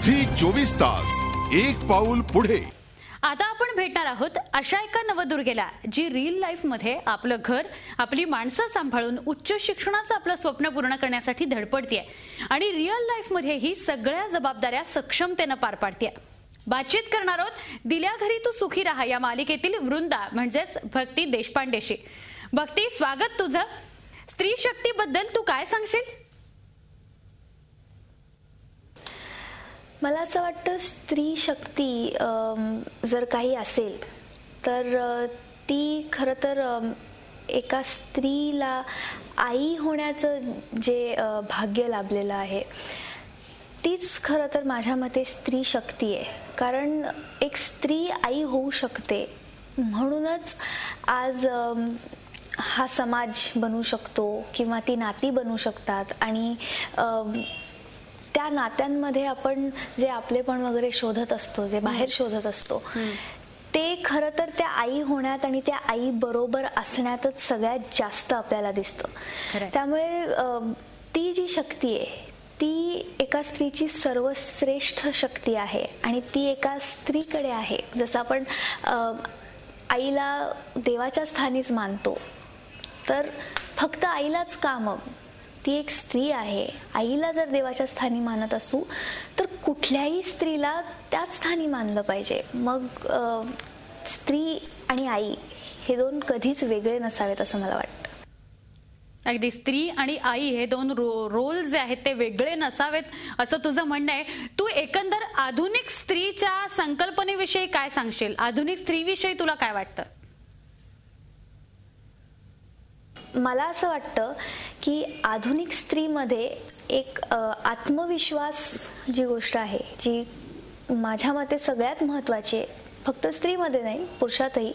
Zee 24 तास, एक पाऊल पुढे. आता आपण भेटणार आहोत अशा एका नवदुर्गेला जी रिअल लाईफ मध्ये आपलं घर, आपली माणसं सांभाळून उच्च शिक्षणाचं आपलं स्वप्न पूर्ण करण्यासाठी धडपडतीये आणि रिअल लाईफ मध्ये ही सगळ्या जबाबदाऱ्या सक्षमतेनं पार पाडतीये. बातचीत करणार आहोत दिल्या घरी तू सुखी राहा या मालिकेतील वृंदा म्हणजेच भक्ती देशपांडेशी. भक्ती, स्वागत तुझं. स्त्री शक्तीबद्दल तू काय सांगशील? मला असं वाटतं स्त्री शक्ती जर काही असेल तर ती खरं तर एका स्त्रीला आई होण्याचं जे भाग्य लाभलेलं आहे तीच खरं तर माझ्या मते स्त्री शक्ती आहे. कारण एक स्त्री आई होऊ शकते म्हणूनच आज हा समाज बनू शकतो किंवा ती नाती बनू शकतात आणि त्या नात्यांमध्ये आपण जे आपलेपण वगैरे शोधत असतो, जे बाहेर शोधत असतो, ते खरं तर त्या आई होण्यात आणि त्या आई बरोबर असण्यातच सगळ्यात जास्त आपल्याला दिसतं. त्यामुळे ती जी शक्ती आहे ती एका स्त्रीची सर्वश्रेष्ठ शक्ती आहे आणि ती एका स्त्रीकडे आहे. जसं आपण आईला देवाच्या स्थानीच मानतो तर फक्त आईलाच का मग? ती एक स्त्री आहे. आईला जर देवाच्या स्थानी मानत असू तर कुठल्याही स्त्रीला त्याच स्थानी मानलं पाहिजे. मग स्त्री आणि आई हे दोन कधीच वेगळे नसावेत असं मला वाटतं. अगदी, स्त्री आणि आई हे दोन रोल जे आहेत ते वेगळे नसावेत असं तुझं म्हणणं आहे. तू एकंदर आधुनिक स्त्रीच्या संकल्पनेविषयी काय सांगशील? आधुनिक स्त्रीविषयी तुला काय वाटतं? मला असं वाटतं की आधुनिक स्त्रीमध्ये एक आत्मविश्वास जी गोष्ट आहे जी माझ्या मते सगळ्यात महत्त्वाची आहे, फक्त स्त्रीमध्ये नाही पुरुषातही.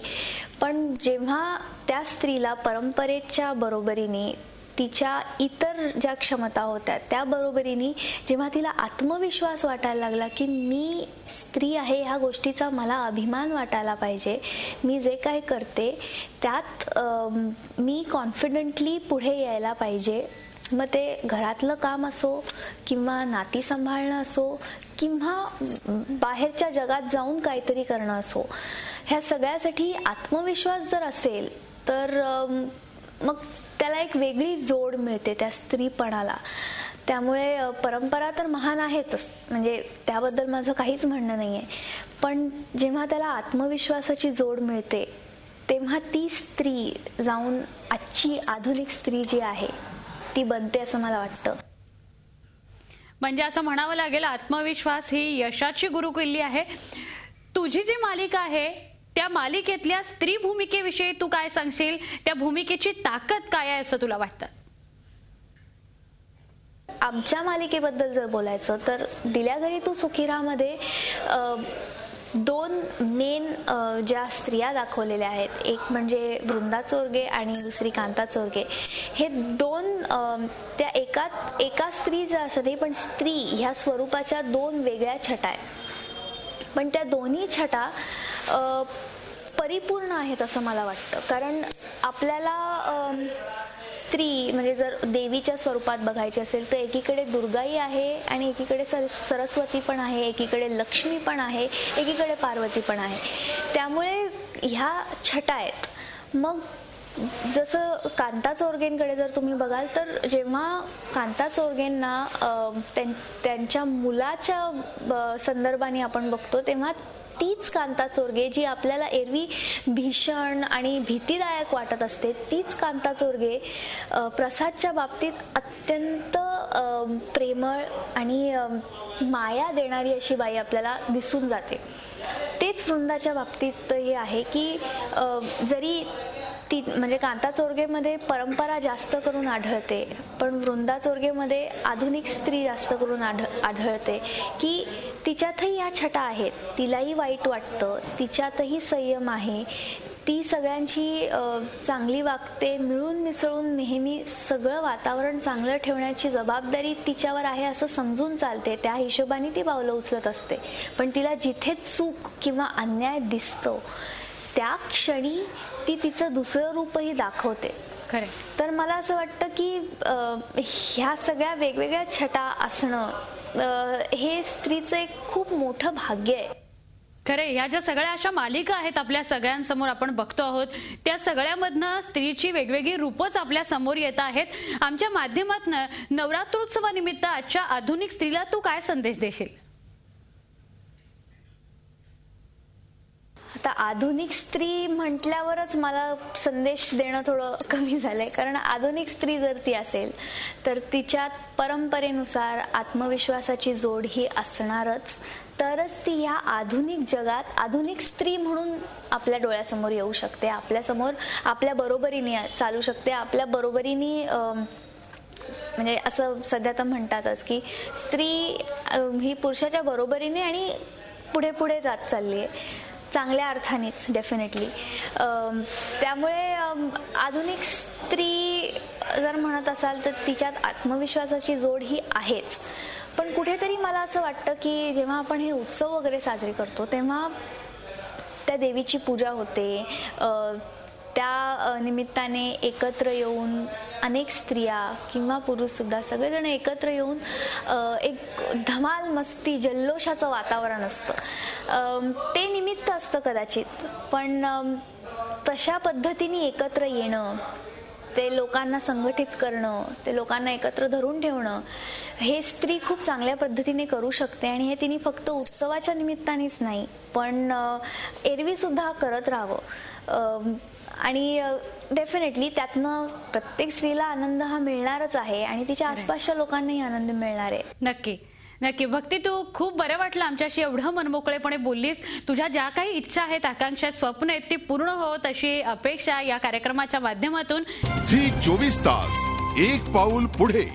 पण जेव्हा त्या स्त्रीला परंपरेच्या बरोबरीने तिच्या इतर ज्या क्षमता होत्या त्या बरोबरीने जेव्हा तिला आत्मविश्वास वाटायला लागला की मी स्त्री आहे ह्या गोष्टीचा मला अभिमान वाटायला पाहिजे, मी जे काही करते त्यात मी कॉन्फिडेंटली पुढे यायला पाहिजे. मग ते घरातलं काम असो किंवा नाती सांभाळणं असो किंवा बाहेरच्या जगात जाऊन काहीतरी करणं असो, ह्या सगळ्यासाठी आत्मविश्वास जर असेल तर मग त्याला एक वेगळी जोड मिळते त्या स्त्रीपणाला. त्यामुळे परंपरा तर महान आहेतच, म्हणजे त्याबद्दल माझं काहीच म्हणणं नाहीये. पण जेव्हा त्याला आत्मविश्वासाची जोड मिळते तेव्हा ती स्त्री जाऊन आजची आधुनिक स्त्री जी आहे ती बनते असं मला वाटतं. म्हणजे असं म्हणावं लागेल आत्मविश्वास ही यशाची गुरुकिल्ली आहे. तुझी जी मालिका आहे त्या मालिकेतल्या स्त्री भूमिकेविषयी तू काय सांगशील? त्या भूमिकेची ताकद काय आहे असं तुला वाटतं? आमच्या मालिकेबद्दल जर बोलायचं तर दिल्या घरी तू सुखी राहा मध्ये दोन मेन ज्या स्त्रिया दाखवलेल्या आहेत, एक म्हणजे वृंदा चोरगे आणि दुसरी कांता चोरगे. हे दोन त्या एका स्त्रीचं असं नाही, पण स्त्री ह्या स्वरूपाच्या दोन वेगळ्या छटा आहेत. पण त्या दोन्ही छटा परिपूर्ण आहेत असं मला वाटतं. कारण आपल्याला स्त्री म्हणजे जर देवीच्या स्वरूपात बघायची असेल तर एकीकडे दुर्गाई आहे आणि एकीकडे सरस्वती पण आहे, एकीकडे लक्ष्मी पण आहे, एकीकडे पार्वती पण आहे. त्यामुळे ह्या छटा आहेत. मग जसं कांता चोरगेंकडे जर तुम्ही बघाल तर जेव्हा कांता चोरगेंना त्यांच्या मुलाच्या संदर्भाने आपण बघतो तेव्हा तीच कांता चोरगे जी आपल्याला एरवी भीषण आणि भीतीदायक वाटत असते, तीच कांता चोरगे प्रसादच्या बाबतीत अत्यंत प्रेमळ आणि माया देणारी अशी बाई आपल्याला दिसून जाते. तेच वृंदाच्या बाबतीत हे आहे की जरी ती म्हणजे कांता चोरगेमध्ये परंपरा जास्त करून आढळते पण वृंदा चोरगेमध्ये आधुनिक स्त्री जास्त करून आढळते की तिच्यातही ह्या छटा आहेत. तिलाही वाईट वाटतं, तिच्यातही संयम आहे, ती सगळ्यांची चांगली वागते, मिळून मिसळून नेहमी सगळं वातावरण चांगलं ठेवण्याची जबाबदारी तिच्यावर आहे असं समजून चालते. त्या हिशोबाने ती पावलं उचलत असते. पण तिला जिथे चूक किंवा अन्याय दिसतो त्या क्षणी ती तिचं दुसरं रूपही दाखवते. खरं तर मला असं वाटतं की ह्या सगळ्या वेगवेगळ्या छटा असणं हे स्त्रीचं एक खूप मोठं भाग्य आहे. खरे, ह्या ज्या सगळ्या अशा मालिका आहेत आपल्या सगळ्यांसमोर आपण बघतो आहोत, त्या सगळ्यामधनं स्त्रीची वेगवेगळी रूपच आपल्या समोर येत आहेत. आमच्या माध्यमातनं नवरात्रोत्सवानिमित्त आजच्या आधुनिक स्त्रीला तू काय संदेश देशील? आता आधुनिक स्त्री म्हटल्यावरच मला संदेश देणं थोडं कमी झालंय, कारण आधुनिक स्त्री जर ती असेल तर तिच्यात परंपरेनुसार आत्मविश्वासाची जोड ही असणारच, तरच ती ह्या आधुनिक जगात आधुनिक स्त्री म्हणून आपल्या डोळ्यासमोर येऊ शकते, आपल्यासमोर आपल्या बरोबरीने चालू शकते, आपल्या बरोबरीने म्हणजे असं सध्या तर म्हणतातच की स्त्री ही पुरुषाच्या बरोबरीने आणि पुढे पुढे जात चालली आहे, चांगल्या अर्थानेच डेफिनेटली. त्यामुळे आधुनिक स्त्री जर म्हणत असाल तर तिच्यात आत्मविश्वासाची जोड ही आहेच. पण कुठेतरी मला असं वाटतं की जेव्हा आपण हे उत्सव वगैरे साजरे करतो तेव्हा त्या देवीची पूजा होते, त्या निमित्ताने एकत्र येऊन अनेक स्त्रिया किंवा पुरुष सुद्धा सगळेजण एकत्र येऊन एक धमाल मस्ती जल्लोषाचं वातावरण असतं, ते निमित्त असतं कदाचित. पण तशा पद्धतीने एकत्र येणं, ते लोकांना संघटित करणं, ते लोकांना एकत्र धरून ठेवणं, हे स्त्री खूप चांगल्या पद्धतीने करू शकते. आणि हे तिने फक्त उत्सवाच्या निमित्तानेच नाही पण एरवी सुद्धा करत राहावं. आणि डेफिनेटली त्यातनं प्रत्येक स्त्रीला आनंद हा मिळणारच आहे आणि तिच्या आसपासच्या लोकांनाही आनंद मिळणार आहे. नक्की नक्की. भक्ती, तू खूप बरं वाटलं आमच्याशी एवढं मनमोकळेपणे बोललीस. तुझ्या ज्या काही इच्छा आहेत, आकांक्षा आहेत, स्वप्न आहेत, ती पूर्ण होत अशी अपेक्षा या कार्यक्रमाच्या माध्यमातून. झी 24 तास, एक पाऊल पुढे.